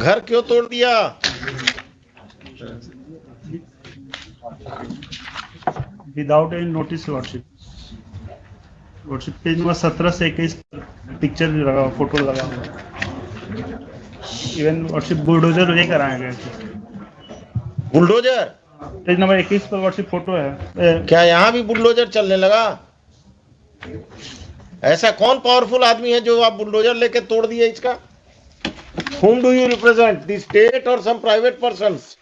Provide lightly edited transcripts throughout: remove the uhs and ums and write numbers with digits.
घर क्यों तोड़ दिया? Without any notice worship. Worship page number 17 से 21 पिक्चर भी लगा, फोटो लगा हुआ। इवन वर्शिप बुलडोजर लेकर आए गए थे। बुलडोजर? पेज नंबर 21 पर वर्शिप फोटो है। क्या यहाँ भी बुलडोजर चलने लगा? ऐसा कौन पावरफुल आदमी है जो आप बुलडोजर लेके तोड़ दिए इसका? Whom do you represent? The state or some private persons?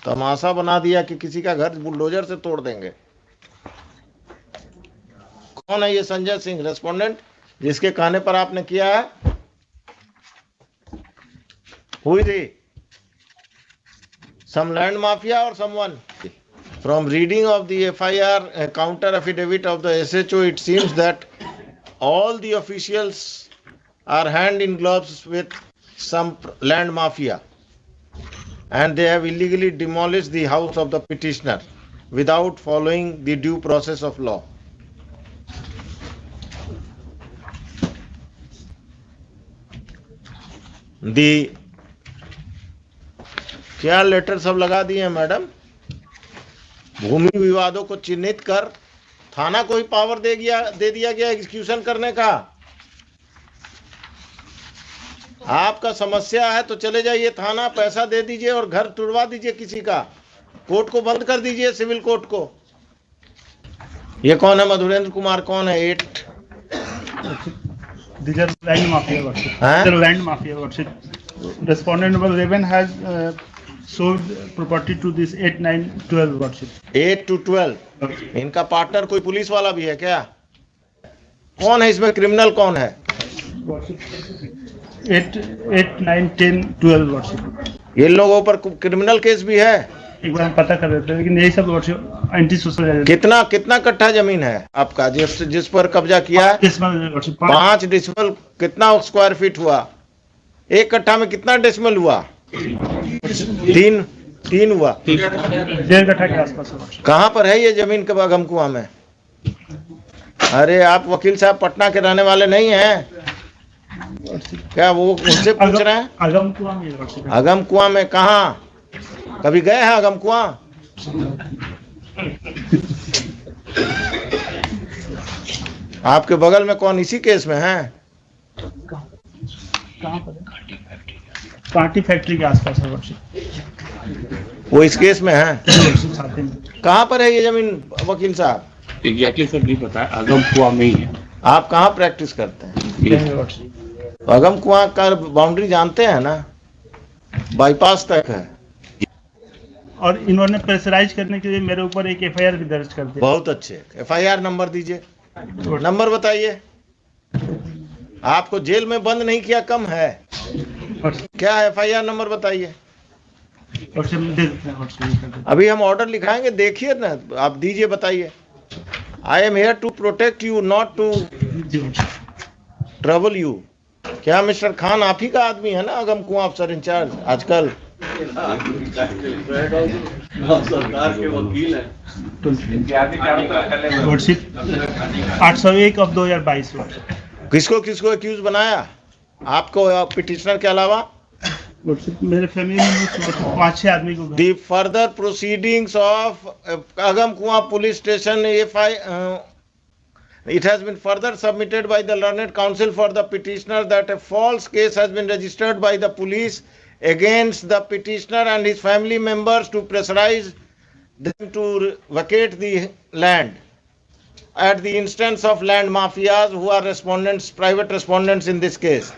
तमाशा बना दिया कि किसी का घर बुलडोजर से तोड़ देंगे। कौन है ये संजय सिंह रेस्पोंडेंट जिसके कहने पर आपने किया है? Who is he? Some land mafia or someone? From reading of the FIR counter affidavit of the SHO, it seems that all the officials are hand in gloves with some land mafia, and they have illegally demolished the house of the petitioner without following the due process of law. The क्या letter सब लगा दिए हैं madam? भूमि विवादों को चिन्हित कर थाना को ही पावर दे दिया गया एग्जीक्यूशन करने का। आपका समस्या है तो चले जाइए थाना, पैसा दे दीजिए और घर तुड़वा दीजिए किसी का, कोर्ट को बंद कर दीजिए, सिविल कोर्ट को। ये कौन है? मधुरेंद्र कुमार कौन है? 8 land mafia worship. Land mafia worship. Respondent number 11 has sold property to this 8, 9, 12 worship। 8 to 12। इनका पार्टनर कोई पुलिस वाला भी है क्या? कौन है इसमें? क्रिमिनल कौन है? 8, 9, 10, 12 वर्शिप। ये लोगों पर क्रिमिनल केस भी है? एक बार हम पता कर देते हैं, लेकिन यही सब वर्शिप एंटी सोशल। कितना कट्ठा जमीन है आपका जिस पर कब्जा किया है? 5 डिसमल। कितना स्क्वायर फीट हुआ? एक कट्ठा में कितना डेसिमल हुआ? 3 हुआ। 1.5 कट्ठा के आसपास। कहाँ पर है ये जमीन? के अगम कुआं में? अरे आप वकील साहब पटना के रहने वाले नहीं हैं क्या? वो उनसे पूछ रहे हैं। अगम कुआं में। अगम कुआं में कहाँ? कभी गए हैं अगम कुआं? आपके बगल में कौन इसी केस में है? कहाँ पर? कांटी फैक्ट्री के आसपास है वर्शिप। वो इस केस में है? कहाँ पर है ये जमीन वकील साहब? एग्जैक्टली सर नहीं पता है, अगम कुआं में ही है। आप कहाँ प्रैक्टिस करते हैं? अगम कुआं का बाउंड्री जानते हैं ना? बाईपास तक है। और इन्होंने प्रेशराइज करने के लिए मेरे ऊपर एक FIR भी दर्ज कर दिया। बहुत अच्छे। FIR नंबर दीजिए। नंबर बताइए। आपको जेल में बंद नहीं किया कम है क्या? FIR नंबर बताइए। अभी हम ऑर्डर लिखाएंगे, देखिए ना, आप दीजिए, बताइए। I am here to protect you, not to trouble you. क्या मिस्टर खान आप ही का आदमी है ना अगम कुआं अफसर इंचार्ज आजकल? सरकार के वकील हैं। 801 of 2022। किसको एक्यूज बनाया? आपको पिटिशनर के अलावा? मेरे फैमिली में 5-6 आदमी को। The further proceedings of Agam Kuan police station, it has been further submitted by the learned counsel for the petitioner that a false case has been registered by the police against the petitioner and his family members to pressurize them to vacate the land at the instance of land mafias who are respondents, private respondents in this case.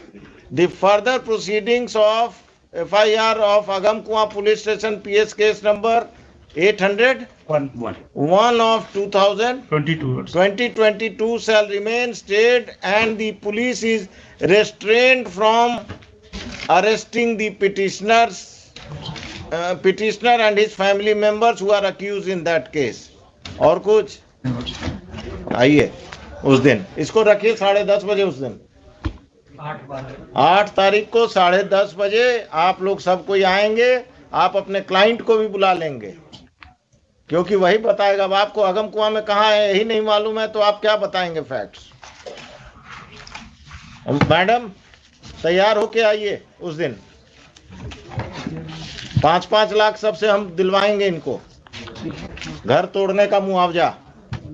The further proceedings of FIR of Agam Kuan police station PS case number 801 of 2022 shall remain stayed, and the police is restrained from arresting the petitioner and his family members who are accused in that case. और कुछ? आइए उस दिन इसको रखिए 10:30 बजे। उस दिन 8 तारीख को 10:30 बजे आप लोग सब कोई आएंगे। आप अपने क्लाइंट को भी बुला लेंगे, क्योंकि वही बताएगा। अब आपको अगम कुआं में कहाँ है यही नहीं मालूम है तो आप क्या बताएंगे फैक्ट्स? मैडम तैयार होके आइए उस दिन। 5-5 लाख सबसे हम दिलवाएंगे इनको, घर तोड़ने का मुआवजा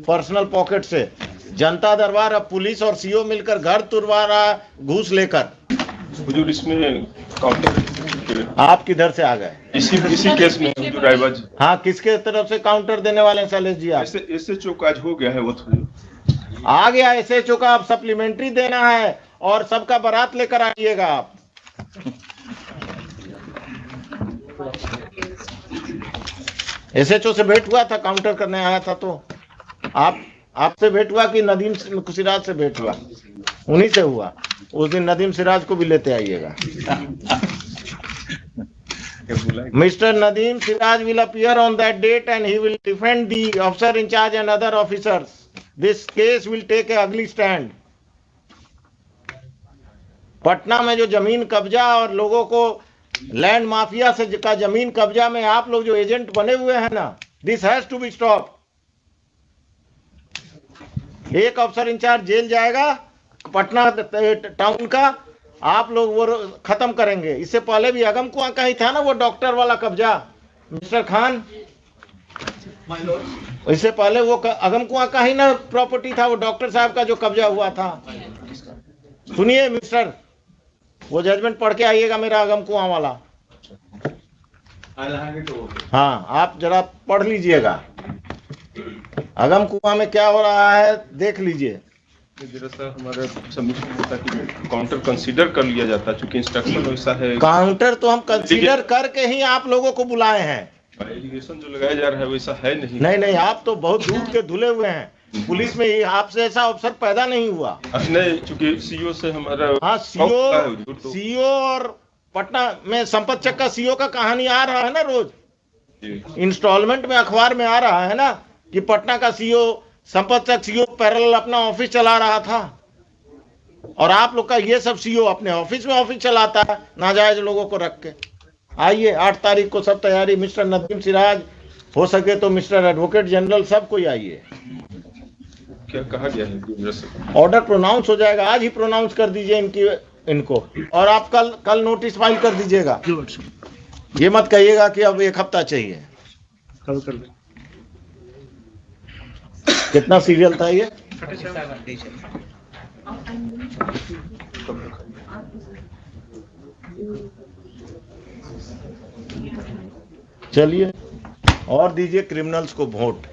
पर्सनल पॉकेट से। जनता दरबार अब पुलिस और सीओ मिलकर घर तुड़वा रहा घूस लेकर। हुजूर इसमें काउंटर आप किधर से आ गए? इसी केस में हुजूर रायबाज हाँ, किसके तरफ से काउंटर देने वाले हैं शैलेश जी आप? ऐसे चौकाज हो गया है वो आ गया एसएचओ का, अब सप्लीमेंट्री देना है और सबका बारात लेकर आइएगा आप। एसएचओ से भेंट हुआ था, काउंटर करने आया था, तो आपसे भेंट हुआ कि नदीम सिराज से भेंट हुआ? उन्हीं से हुआ। उस दिन नदीम सिराज को भी लेते आइएगा। Mr. Nadeem Siraj will appear on that date and he will defend the officer in charge and other officers. This case will take a ugly stand. Patna में जो जमीन कब्जा और लोगों को लैंड माफिया से का जमीन कब्जा में आप लोग जो एजेंट बने हुए हैं ना, this has to be stop. एक अफसर इंचार्ज जेल जाएगा पटना टाउन का, आप लोग वो खत्म करेंगे। इससे पहले भी अगम कुआं का ही था ना वो डॉक्टर वाला कब्जा, मिस्टर खान। इससे पहले वो अगम कुआं का ही ना प्रॉपर्टी था, वो डॉक्टर साहब का जो कब्जा हुआ था। सुनिए मिस्टर, वो जजमेंट पढ़ के आइएगा मेरा अगम कुआं वाला। हाँ, आप जरा पढ़ लीजिएगा अगम कुआं में क्या हो रहा है, देख लीजिए। हमारे सबमिशन होता कि काउंटर कंसीडर कर लिया जाता, चूंकि इंस्ट्रक्शन वैसा है। काउंटर तो हम कंसीडर करके ही आप लोगों को बुलाए हैं। एलिगेशन जो लगाया जा रहा है वैसा है नहीं। नहीं, आप तो बहुत दूध के धुले हुए हैं। पुलिस में ही आपसे ऐसा अफसर पैदा नहीं हुआ। नहीं, चूंकि सीओ से हमारा हाँ, सीओ और पटना में संपत चक का सीओ का कहानी आ रहा है ना रोज, इंस्टॉलमेंट में अखबार में आ रहा है ना कि पटना का सीओ संपत चक सीओ पैरेलल अपना ऑफिस चला रहा था, और आप लोग का ये सब सीओ अपने ऑफिस में ऑफिस चलाता है नाजायज लोगों को रख के। आइए 8 तारीख को सब तैयारी, मिस्टर नदीम सिराज, हो सके तो मिस्टर एडवोकेट जनरल, सब कोई आइए। क्या कहा गया है? ऑर्डर प्रोनाउंस हो जाएगा, आज ही प्रोनाउंस कर दीजिए इनको, और आप कल नोटिस फाइल कर दीजिएगा। ये मत कहिएगा कि अब 1 हफ्ता चाहिए। कल कर दे। कितना सीरियल था ये? चलिए, और दीजिए क्रिमिनल्स को वोट।